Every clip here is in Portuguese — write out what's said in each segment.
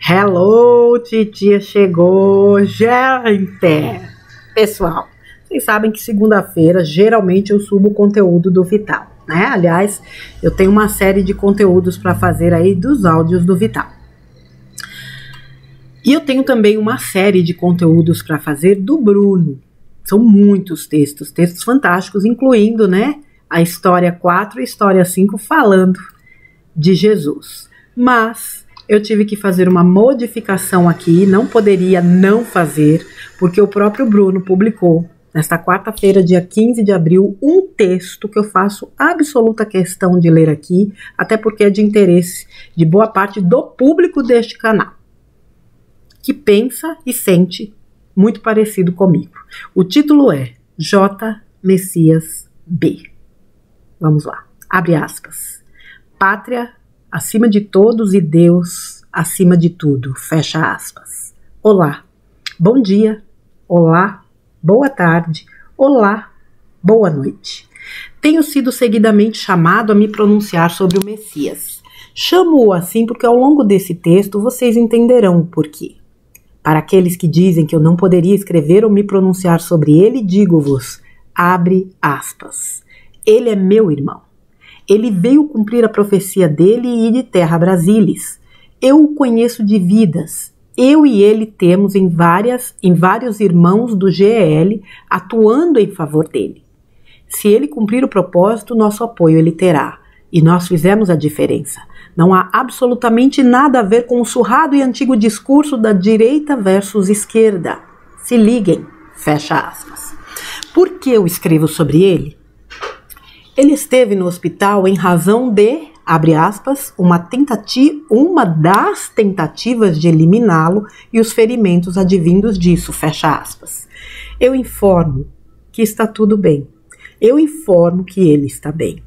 Hello, titia chegou, gente! Pessoal, vocês sabem que segunda-feira geralmente eu subo o conteúdo do Vital, né? Aliás, eu tenho uma série de conteúdos para fazer aí dos áudios do Vital. E eu tenho também uma série de conteúdos para fazer do Bruno. São muitos textos fantásticos, incluindo, né, a história 4 e a história 5 falando de Jesus. Mas eu tive que fazer uma modificação aqui, não poderia não fazer, porque o próprio Bruno publicou, nesta quarta-feira, dia 15 de abril, um texto que eu faço absoluta questão de ler aqui, até porque é de interesse de boa parte do público deste canal, que pensa e sente muito parecido comigo. O título é J. Messias B. Vamos lá, abre aspas. Pátria acima de todos e Deus acima de tudo, fecha aspas. Olá, bom dia, olá, boa tarde, olá, boa noite. Tenho sido seguidamente chamado a me pronunciar sobre o Messias. Chamo-o assim porque ao longo desse texto vocês entenderão o porquê. Para aqueles que dizem que eu não poderia escrever ou me pronunciar sobre ele, digo-vos, abre aspas. Ele é meu irmão. Ele veio cumprir a profecia dele e ir de terra a Brasílis. Eu o conheço de vidas. Eu e ele temos em vários irmãos do GEL atuando em favor dele. Se ele cumprir o propósito, nosso apoio ele terá. E nós fizemos a diferença. Não há absolutamente nada a ver com o surrado e antigo discurso da direita versus esquerda. Se liguem, fecha aspas. Por que eu escrevo sobre ele? Ele esteve no hospital em razão de, abre aspas, uma das tentativas de eliminá-lo e os ferimentos advindos disso, fecha aspas. Eu informo que está tudo bem. Eu informo que ele está bem.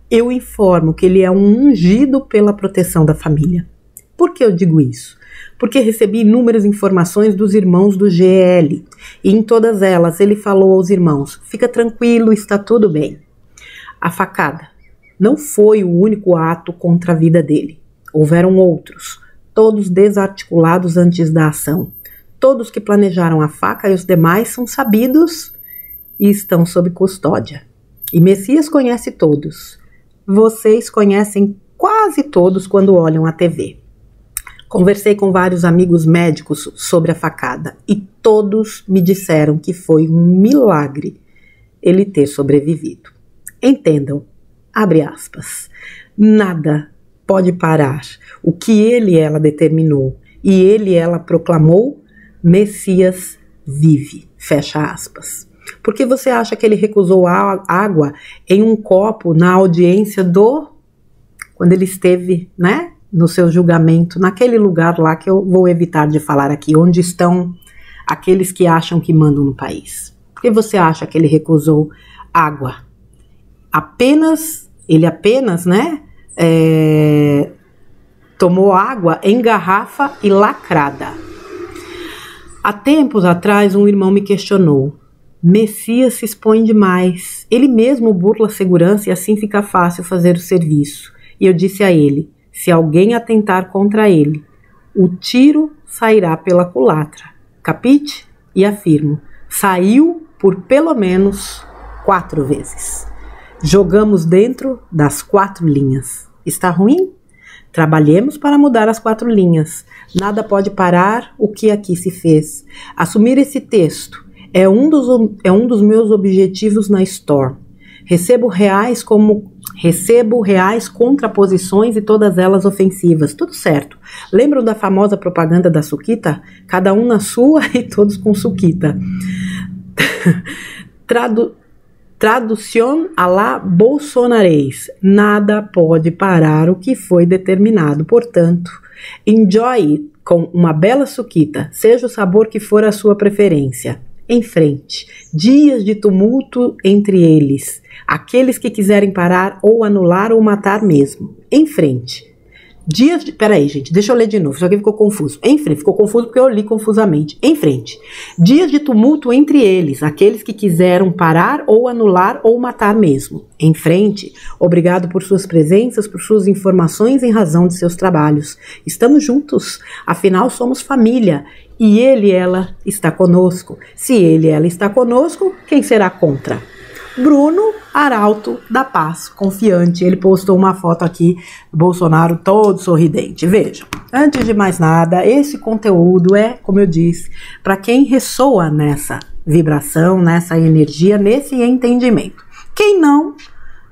Eu informo que ele é um ungido pela proteção da família. Por que eu digo isso? Porque recebi inúmeras informações dos irmãos do GEL e em todas elas ele falou aos irmãos, fica tranquilo, está tudo bem. A facada não foi o único ato contra a vida dele. Houveram outros, todos desarticulados antes da ação. Todos que planejaram a faca e os demais são sabidos e estão sob custódia. E Messias conhece todos. Vocês conhecem quase todos quando olham a TV. Conversei com vários amigos médicos sobre a facada e todos me disseram que foi um milagre ele ter sobrevivido. Entendam, abre aspas, nada pode parar o que ele e ela determinou e ele e ela proclamou, Messias vive, fecha aspas. Por que você acha que ele recusou água em um copo na audiência quando ele esteve, né, no seu julgamento, naquele lugar lá que eu vou evitar de falar aqui, onde estão aqueles que acham que mandam no país? Por que você acha que ele recusou água? Ele apenas, né, tomou água em garrafa e lacrada. Há tempos atrás, um irmão me questionou. Messias se expõe demais. Ele mesmo burla a segurança e assim fica fácil fazer o serviço. E eu disse a ele, se alguém atentar contra ele, o tiro sairá pela culatra. Capite? E afirmo, saiu por pelo menos 4 vezes. Jogamos dentro das 4 linhas. Está ruim? Trabalhemos para mudar as 4 linhas. Nada pode parar o que aqui se fez. Assumir esse texto é um dos meus objetivos na Store. Recebo reais contraposições e todas elas ofensivas. Tudo certo. Lembram da famosa propaganda da Suquita? Cada um na sua e todos com Suquita. Tradução à la bolsonarês. Nada pode parar o que foi determinado. Portanto, enjoy it com uma bela suquita, seja o sabor que for a sua preferência. Em frente. Dias de tumulto entre eles. Aqueles que quiserem parar ou anular ou matar mesmo. Em frente. Peraí, gente, deixa eu ler de novo, isso aqui ficou confuso. Em frente, ficou confuso porque eu li confusamente. Em frente, dias de tumulto entre eles, aqueles que quiseram parar ou anular ou matar mesmo. Em frente, obrigado por suas presenças, por suas informações em razão de seus trabalhos. Estamos juntos, afinal somos família. E ele e ela está conosco. Se ele e ela está conosco, quem será contra? Bruno Arauto da Paz, confiante. Ele postou uma foto aqui do Bolsonaro todo sorridente. Vejam, antes de mais nada, esse conteúdo é, como eu disse, para quem ressoa nessa vibração, nessa energia, nesse entendimento. Quem não,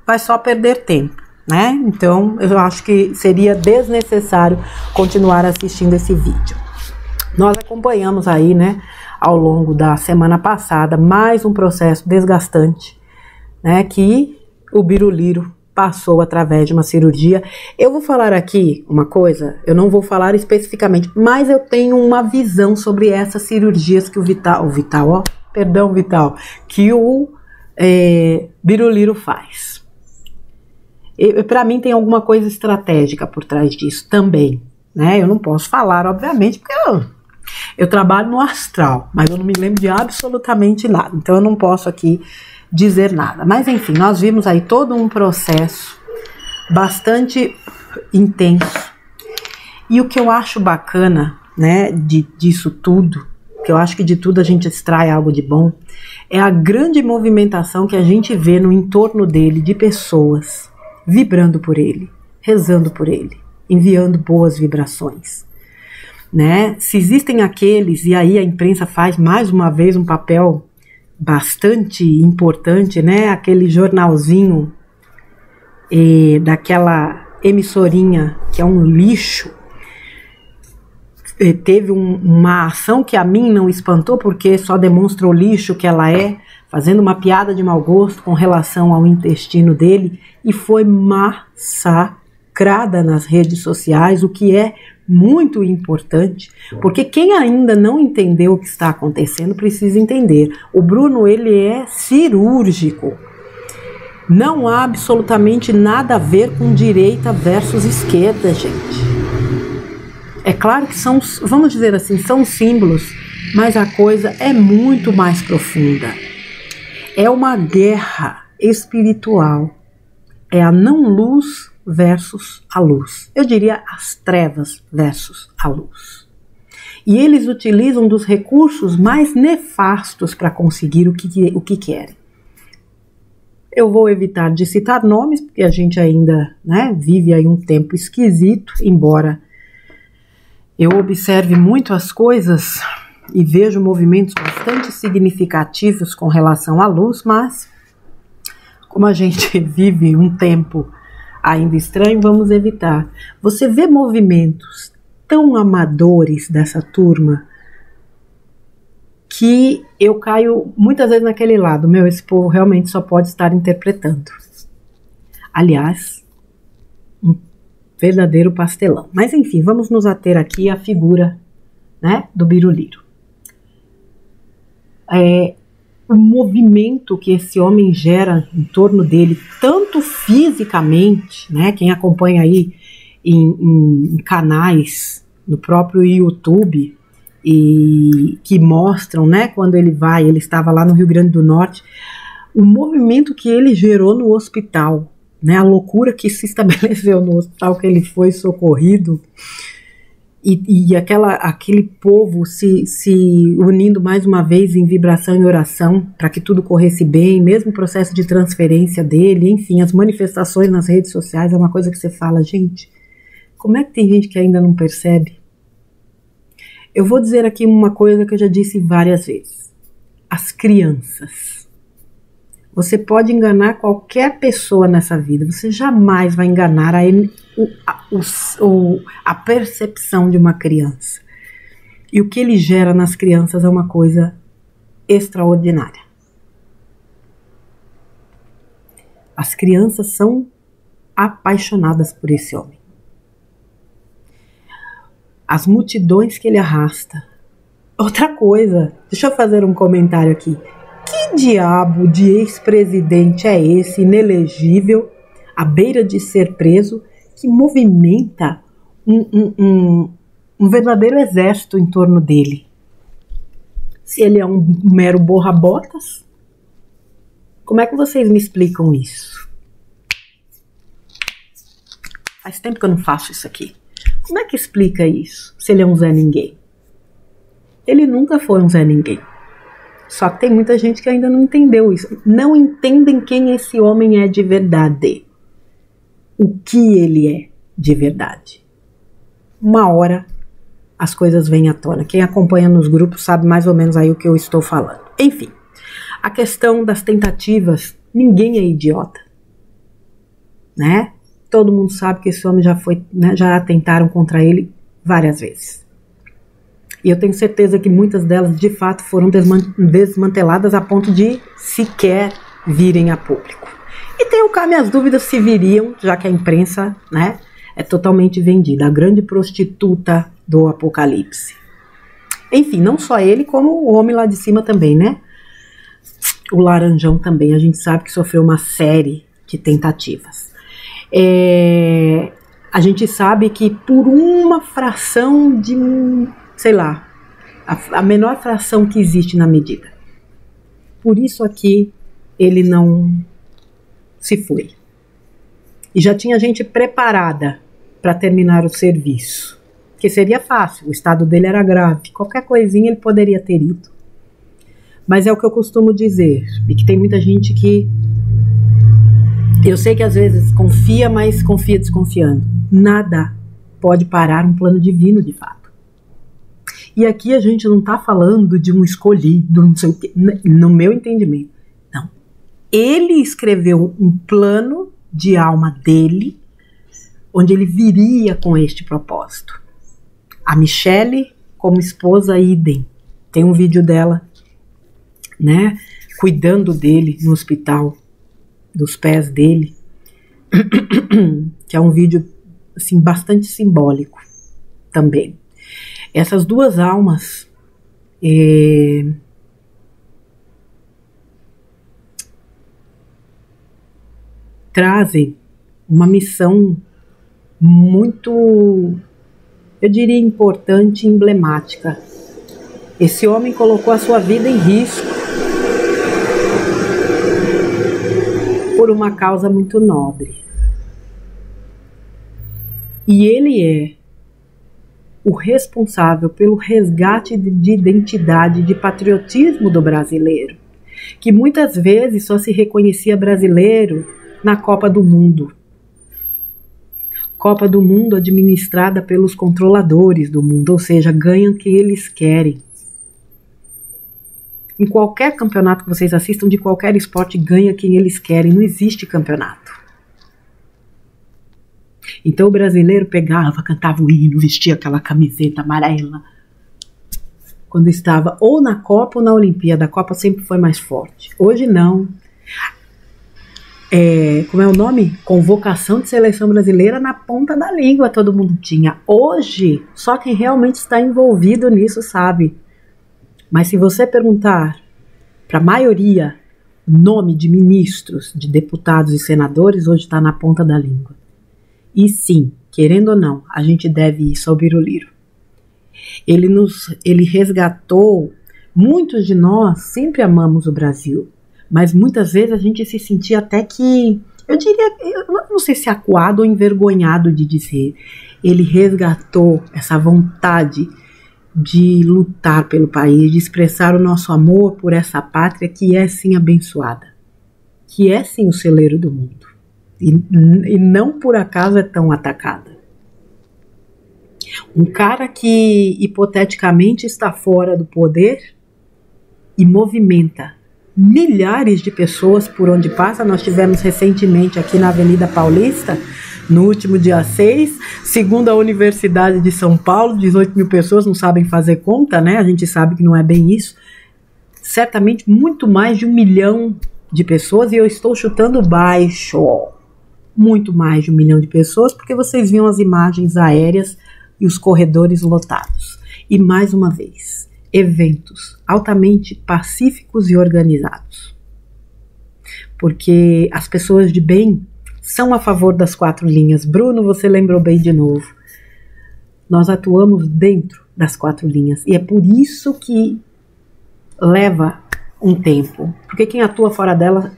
vai só perder tempo, né? Então, eu acho que seria desnecessário continuar assistindo esse vídeo. Nós acompanhamos aí, né, ao longo da semana passada, mais um processo desgastante, né, que o Biruliro passou através de uma cirurgia. Eu vou falar aqui uma coisa, eu não vou falar especificamente, mas eu tenho uma visão sobre essas cirurgias que que o Biruliro faz. Para mim tem alguma coisa estratégica por trás disso também, né? Eu não posso falar, obviamente, porque eu trabalho no astral, mas eu não me lembro de absolutamente nada, então eu não posso aqui dizer nada. Mas enfim, nós vimos aí todo um processo bastante intenso. E o que eu acho bacana, né, disso tudo, que eu acho que de tudo a gente extrai algo de bom, é a grande movimentação que a gente vê no entorno dele, de pessoas vibrando por ele, rezando por ele, enviando boas vibrações, né? Se existem aqueles, e aí a imprensa faz mais uma vez um papel bastante importante, né? Aquele jornalzinho daquela emissorinha que é um lixo, teve uma ação que a mim não espantou, porque só demonstra o lixo que ela é, fazendo uma piada de mau gosto com relação ao intestino dele, e foi massacrada nas redes sociais, o que é muito importante, porque quem ainda não entendeu o que está acontecendo precisa entender. O Bruno, ele é cirúrgico. Não há absolutamente nada a ver com direita versus esquerda, gente. É claro que são, vamos dizer assim, são símbolos, mas a coisa é muito mais profunda. É uma guerra espiritual. É a não-luz versus a luz. Eu diria as trevas versus a luz. E eles utilizam dos recursos mais nefastos para conseguir o que querem. Eu vou evitar de citar nomes, porque a gente ainda, né, vive aí um tempo esquisito, embora eu observe muito as coisas e vejo movimentos bastante significativos com relação à luz, mas como a gente vive um tempo ainda estranho, vamos evitar. Você vê movimentos tão amadores dessa turma que eu caio muitas vezes naquele lado. Meu, esse povo realmente só pode estar interpretando. Aliás, um verdadeiro pastelão. Mas enfim, vamos nos ater aqui à figura, né, do Biruliro. O movimento que esse homem gera em torno dele, tanto fisicamente, né, quem acompanha aí em canais no próprio YouTube e que mostram, né, quando ele estava lá no Rio Grande do Norte, o movimento que ele gerou no hospital, né, a loucura que se estabeleceu no hospital que ele foi socorrido, e aquele povo se unindo mais uma vez em vibração e oração para que tudo corresse bem, mesmo o processo de transferência dele, enfim, as manifestações nas redes sociais é uma coisa que você fala, gente, como é que tem gente que ainda não percebe? Eu vou dizer aqui uma coisa que eu já disse várias vezes. As crianças. Você pode enganar qualquer pessoa nessa vida, você jamais vai enganar a percepção de uma criança. E o que ele gera nas crianças é uma coisa extraordinária. As crianças são apaixonadas por esse homem. As multidões que ele arrasta. Outra coisa, deixa eu fazer um comentário aqui. Que diabo de ex-presidente é esse, inelegível, à beira de ser preso, que movimenta um verdadeiro exército em torno dele. Se ele é um mero borra-botas, como é que vocês me explicam isso? Faz tempo que eu não faço isso aqui. Como é que explica isso, se ele é um Zé Ninguém? Ele nunca foi um Zé Ninguém. Só que tem muita gente que ainda não entendeu isso. Não entendem quem esse homem é de verdade. O que ele é de verdade. Uma hora as coisas vêm à tona. Quem acompanha nos grupos sabe mais ou menos aí o que eu estou falando. Enfim, a questão das tentativas, ninguém é idiota, né? Todo mundo sabe que esse homem já foi, né, já tentaram contra ele várias vezes. E eu tenho certeza que muitas delas de fato foram desmanteladas a ponto de sequer virem a público. E tenho cá minhas dúvidas se viriam, já que a imprensa, né, é totalmente vendida. A grande prostituta do apocalipse. Enfim, não só ele, como o homem lá de cima também, né? O Laranjão também, a gente sabe que sofreu uma série de tentativas. A gente sabe que por uma fração de, sei lá, a menor fração que existe na medida. Por isso aqui ele não se foi. E já tinha gente preparada para terminar o serviço. Que seria fácil, o estado dele era grave. Qualquer coisinha ele poderia ter ido. Mas é o que eu costumo dizer, e que tem muita gente que... Eu sei que às vezes confia, mas confia desconfiando. Nada pode parar um plano divino, de fato. E aqui a gente não está falando de um escolhido, não sei o quê, no meu entendimento. Não. Ele escreveu um plano de alma dele, onde ele viria com este propósito. A Michele, como esposa, idem. Tem um vídeo dela, né, cuidando dele no hospital, dos pés dele, que é um vídeo assim, bastante simbólico também. Essas duas almas trazem uma missão muito, eu diria, importante e emblemática. Esse homem colocou a sua vida em risco por uma causa muito nobre. E ele é o responsável pelo resgate de identidade, de patriotismo do brasileiro, que muitas vezes só se reconhecia brasileiro na Copa do Mundo. Copa do Mundo administrada pelos controladores do mundo, ou seja, ganham o que eles querem. Em qualquer campeonato que vocês assistam, de qualquer esporte, ganha quem eles querem, não existe campeonato. Então o brasileiro pegava, cantava o hino, vestia aquela camiseta amarela, quando estava ou na Copa ou na Olimpíada. A Copa sempre foi mais forte. Hoje não. Como é o nome? Convocação de seleção brasileira na ponta da língua todo mundo tinha. Hoje, só quem realmente está envolvido nisso sabe. Mas se você perguntar para a maioria nome de ministros, de deputados e senadores, hoje está na ponta da língua. E sim, querendo ou não, a gente deve isso ao Biruliro. Ele resgatou, muitos de nós sempre amamos o Brasil, mas muitas vezes a gente se sentia até que, eu diria, eu não sei se acuado ou envergonhado de dizer, ele resgatou essa vontade de lutar pelo país, de expressar o nosso amor por essa pátria que é sim abençoada, que é sim o celeiro do mundo, e não por acaso é tão atacada. Um cara que hipoteticamente está fora do poder e movimenta milhares de pessoas por onde passa. Nós tivemos recentemente aqui na Avenida Paulista, no último dia 6, segundo a Universidade de São Paulo, 18 mil pessoas, não sabem fazer conta, né? A gente sabe que não é bem isso. Certamente muito mais de 1 milhão de pessoas, e eu estou chutando baixo. Muito mais de 1 milhão de pessoas, porque vocês viam as imagens aéreas e os corredores lotados. E mais uma vez, eventos altamente pacíficos e organizados. Porque as pessoas de bem são a favor das 4 linhas. Bruno, você lembrou bem de novo. nós atuamos dentro das 4 linhas. E é por isso que leva um tempo. Porque quem atua fora dela,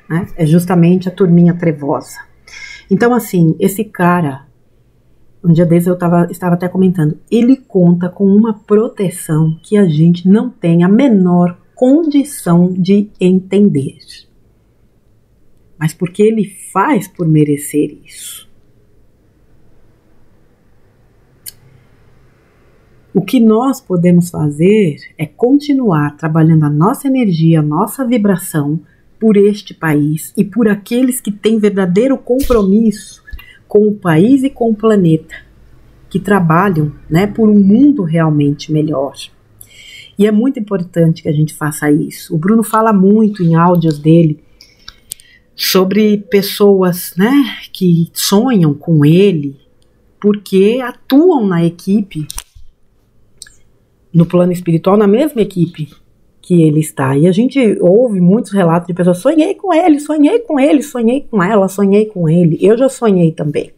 né, é justamente a turminha trevosa. Então, assim, esse cara, um dia desses eu estava até comentando, ele conta com uma proteção que a gente não tem a menor condição de entender. Mas porque ele faz por merecer isso. O que nós podemos fazer é continuar trabalhando a nossa energia, a nossa vibração por este país e por aqueles que têm verdadeiro compromisso com o país e com o planeta, que trabalham, né, por um mundo realmente melhor. E é muito importante que a gente faça isso. O Bruno fala muito em áudios dele sobre pessoas, né, que sonham com ele porque atuam na equipe, no plano espiritual, na mesma equipe que ele está. E a gente ouve muitos relatos de pessoas: sonhei com ele, sonhei com ele, sonhei com ela, sonhei com ele. Eu já sonhei também.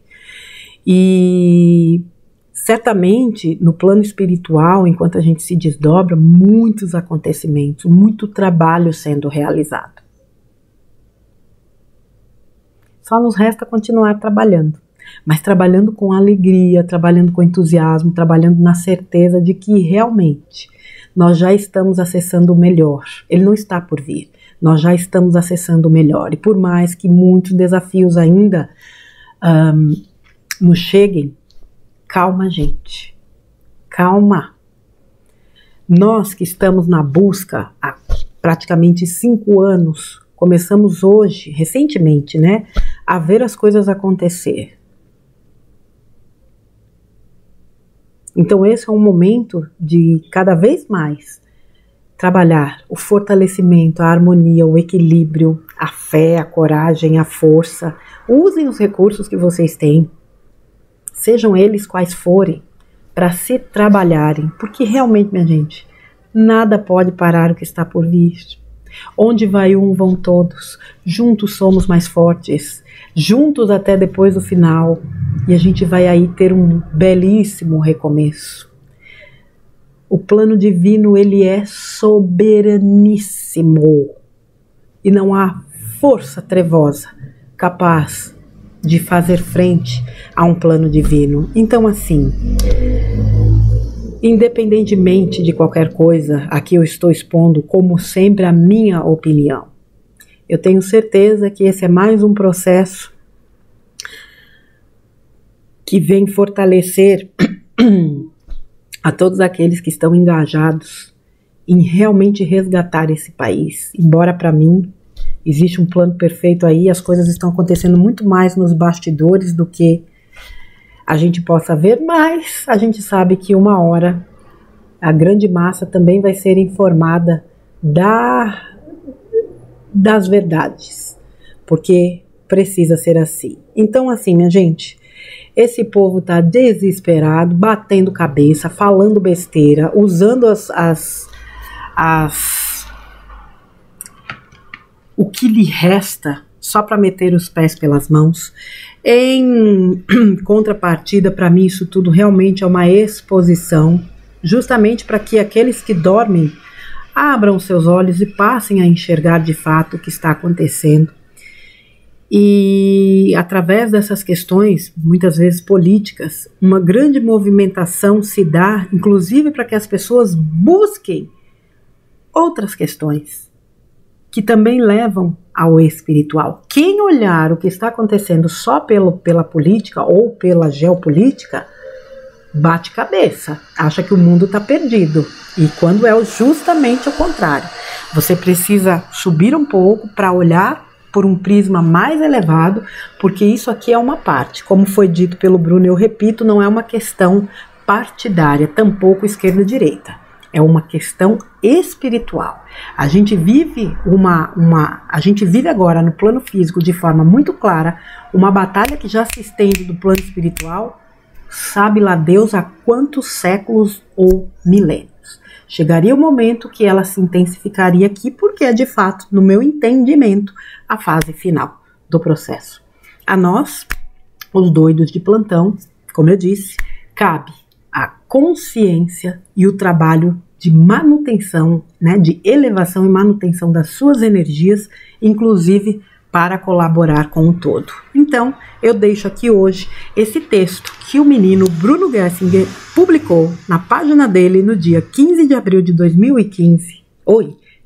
E certamente no plano espiritual, enquanto a gente se desdobra, muitos acontecimentos, muito trabalho sendo realizado. Só nos resta continuar trabalhando, mas trabalhando com alegria, trabalhando com entusiasmo, trabalhando na certeza de que realmente nós já estamos acessando o melhor. Ele não está por vir, nós já estamos acessando o melhor. E por mais que muitos desafios ainda nos cheguem, calma, gente, calma. Nós que estamos na busca há praticamente 5 anos, começamos hoje, recentemente, né, a ver as coisas acontecer. Então esse é um momento de cada vez mais trabalhar o fortalecimento, a harmonia, o equilíbrio, a fé, a coragem, a força. Usem os recursos que vocês têm, sejam eles quais forem, para se trabalharem, porque realmente, minha gente, nada pode parar o que está por vir. Onde vai um, vão todos. Juntos somos mais fortes. Juntos até depois do final. E a gente vai aí ter um belíssimo recomeço. O plano divino, ele é soberaníssimo. E não há força trevosa capaz de fazer frente a um plano divino. Então, assim, independentemente de qualquer coisa, aqui eu estou expondo, como sempre, a minha opinião. Eu tenho certeza que esse é mais um processo que vem fortalecer a todos aqueles que estão engajados em realmente resgatar esse país. Embora para mim existe um plano perfeito aí, as coisas estão acontecendo muito mais nos bastidores do que a gente possa ver, mas a gente sabe que uma hora a grande massa também vai ser informada das verdades, porque precisa ser assim. Então, assim, minha gente, esse povo tá desesperado, batendo cabeça, falando besteira, usando o que lhe resta só para meter os pés pelas mãos. Em contrapartida, para mim, isso tudo realmente é uma exposição, justamente para que aqueles que dormem abram seus olhos e passem a enxergar de fato o que está acontecendo. E através dessas questões, muitas vezes políticas, uma grande movimentação se dá, inclusive para que as pessoas busquem outras questões que também levam ao espiritual. Quem olhar o que está acontecendo só pela política ou pela geopolítica, bate cabeça, acha que o mundo está perdido. E quando é justamente o contrário. Você precisa subir um pouco para olhar por um prisma mais elevado, porque isso aqui é uma parte. Como foi dito pelo Bruno, eu repito, não é uma questão partidária, tampouco esquerda e direita. É uma questão espiritual. A gente vive a gente vive agora no plano físico de forma muito clara uma batalha que já se estende do plano espiritual, sabe lá Deus há quantos séculos ou milênios. Chegaria o momento que ela se intensificaria aqui, porque é de fato, no meu entendimento, a fase final do processo. A nós, os doidos de plantão, como eu disse, cabe a consciência e o trabalho de manutenção, né, de elevação e manutenção das suas energias, inclusive para colaborar com o todo. Então, eu deixo aqui hoje esse texto que o menino Bruno Gessinger publicou na página dele no dia 15 de abril de 2015.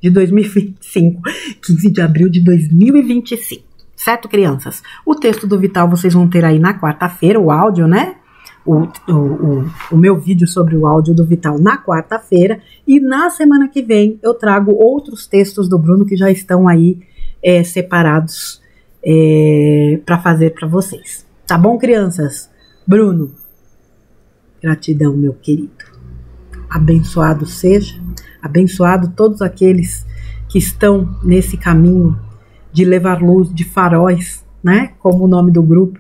De 2025. 15 de abril de 2025. Certo, crianças? O texto do Vital vocês vão ter aí na quarta-feira, o áudio, né? O meu vídeo sobre o áudio do Vital na quarta-feira. E na semana que vem eu trago outros textos do Bruno que já estão aí separados para fazer para vocês. Tá bom, crianças? Bruno, gratidão, meu querido. Abençoado seja, abençoado todos aqueles que estão nesse caminho de levar luz, de faróis, né? Como o nome do grupo,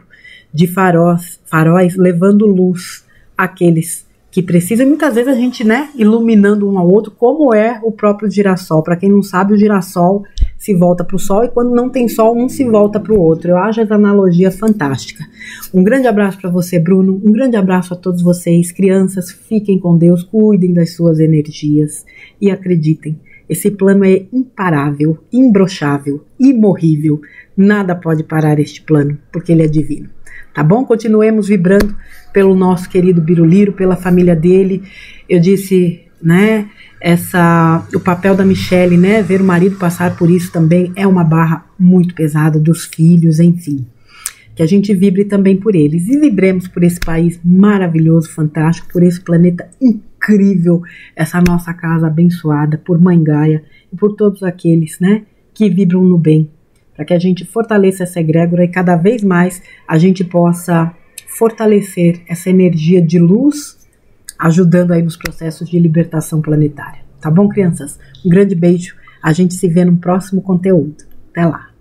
de faróis levando luz àqueles que precisam. Muitas vezes a gente, né, iluminando um ao outro, como é o próprio girassol. Para quem não sabe, o girassol se volta para o sol e quando não tem sol, um se volta para o outro. Eu acho essa analogia fantástica. Um grande abraço para você, Bruno. Um grande abraço a todos vocês. Crianças, fiquem com Deus, cuidem das suas energias e acreditem. Esse plano é imparável, imbrochável, imorrível. Nada pode parar este plano, porque ele é divino. Tá bom? Continuemos vibrando pelo nosso querido Biruliro, pela família dele. Eu disse, né, o papel da Michelle, né, ver o marido passar por isso também é uma barra muito pesada dos filhos, enfim. Que a gente vibre também por eles e vibremos por esse país maravilhoso, fantástico, por esse planeta incrível, essa nossa casa abençoada por Mãe Gaia e por todos aqueles, né, que vibram no bem, para que a gente fortaleça essa egrégora e cada vez mais a gente possa fortalecer essa energia de luz, ajudando aí nos processos de libertação planetária. Tá bom, crianças? Um grande beijo, a gente se vê no próximo conteúdo. Até lá!